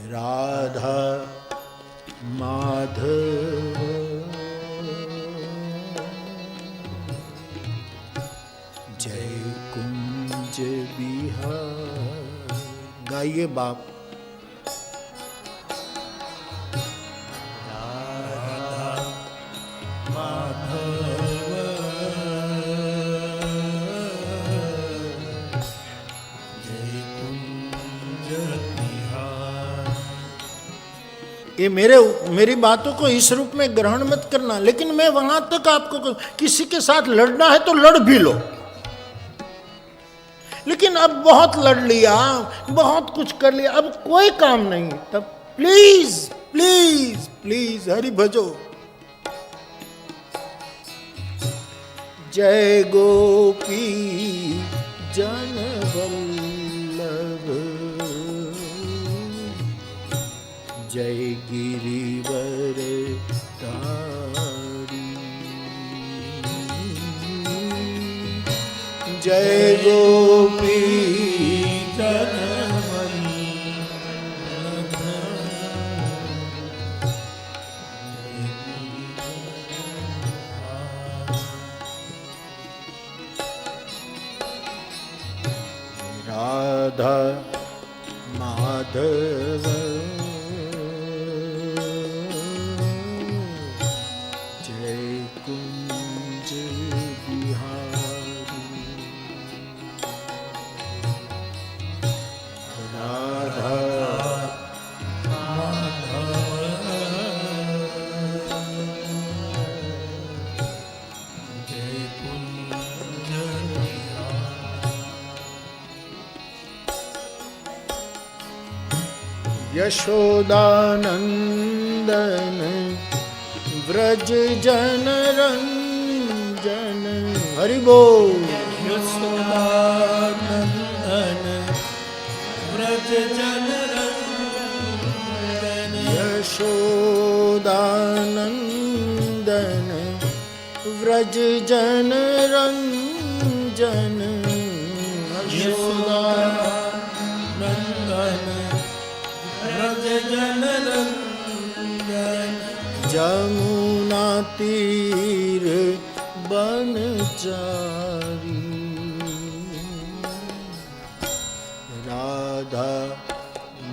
राधा माधव जय कुंज बिहार। गाइए बाप। राधा माधव जय कुंज बिहार। ये मेरी बातों को इस रूप में ग्रहण मत करना, लेकिन मैं वहां तक आपको, किसी के साथ लड़ना है तो लड़ भी लो, लेकिन अब बहुत लड़ लिया, बहुत कुछ कर लिया, अब कोई काम नहीं, तब प्लीज प्लीज प्लीज हरि भजो। जय गोपी जन वल्लभ जय गिरिवर धारी। जय गोपी जन वल्लभ राधा माधव जय कुंज बिहारी। राधा माधव जय कुंज बिहारी। यशोदानंदन व्रज जन रंजन। हरि बोल। यशोदानंदन व्रज जन रंजन। यशोदानंदन व्रज जन रंजन। यशोदानंदन व्रज जन रंजन। जमुना तीर बनचारी। राधा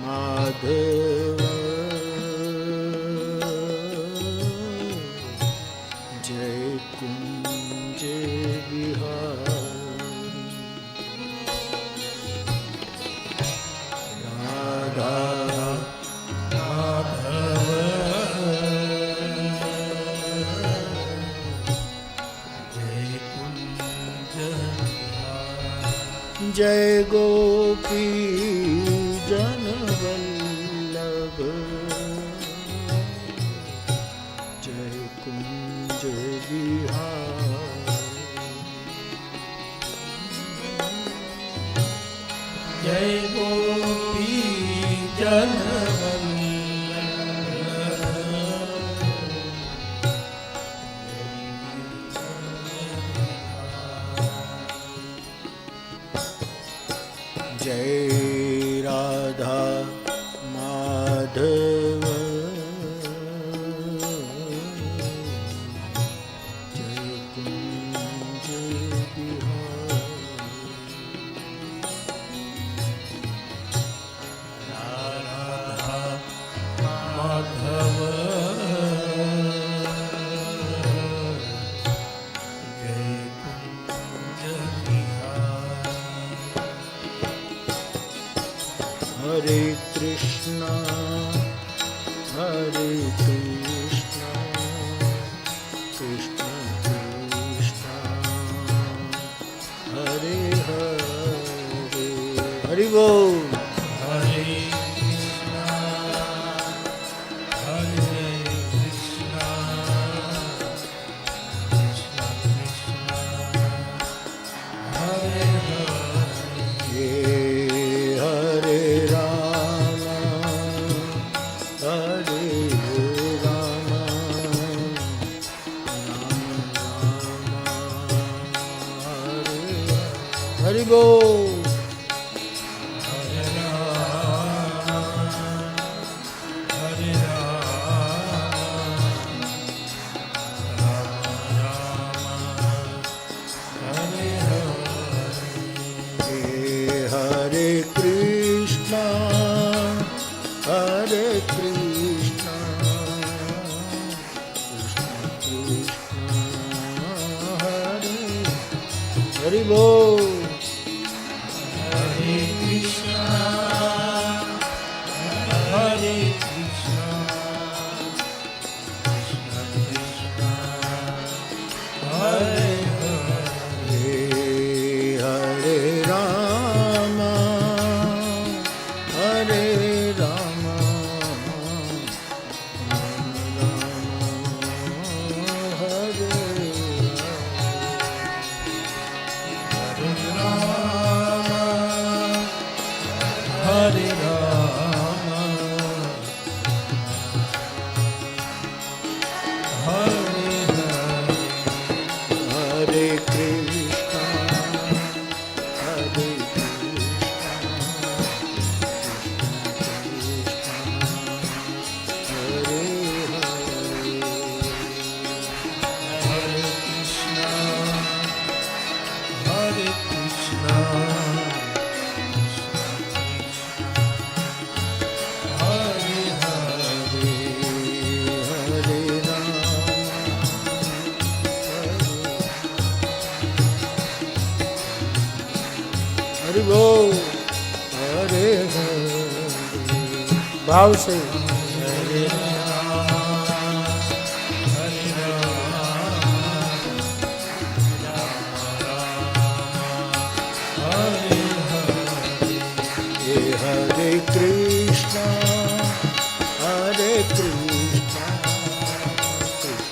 माधव जय कुंज बिहारी। राधा जय गोपी जन वल्लभ जय कुंज बिहारी। जय गोपी जन जय राधा माधव जय कुंज बिहारी। राधा माधव जय कुंज बिहारी। हरे कृष्णा कृष्ण कृष्ण हरे हरे। हरि बोल। हरे कृष्णा कृष्ण कृष्ण हरे हरे। हरे राम हरे राम हरि बोल। हरे राम હરિ બોલ. હરે કૃષ્ણ હરે કૃષ્ણ હરે હરે રામ હરે રામ હરે રામ હરે હરે કૃષ્ણ હરે હરે કૃષ્ણ હરિ બોલ. હરે હરે ભાવ છે. હરે રામ હરે રામ હરે હરે કૃષ્ણ હરે કૃષ્ણ કૃષ્ણ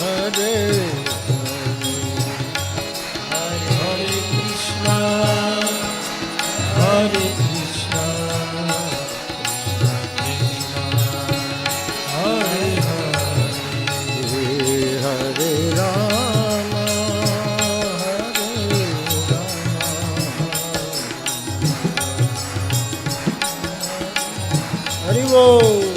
હરે હરે કૃષ્ણ હરે કૃષ્ણ હરે હરે રામ હરે રામ હરિ બોલ.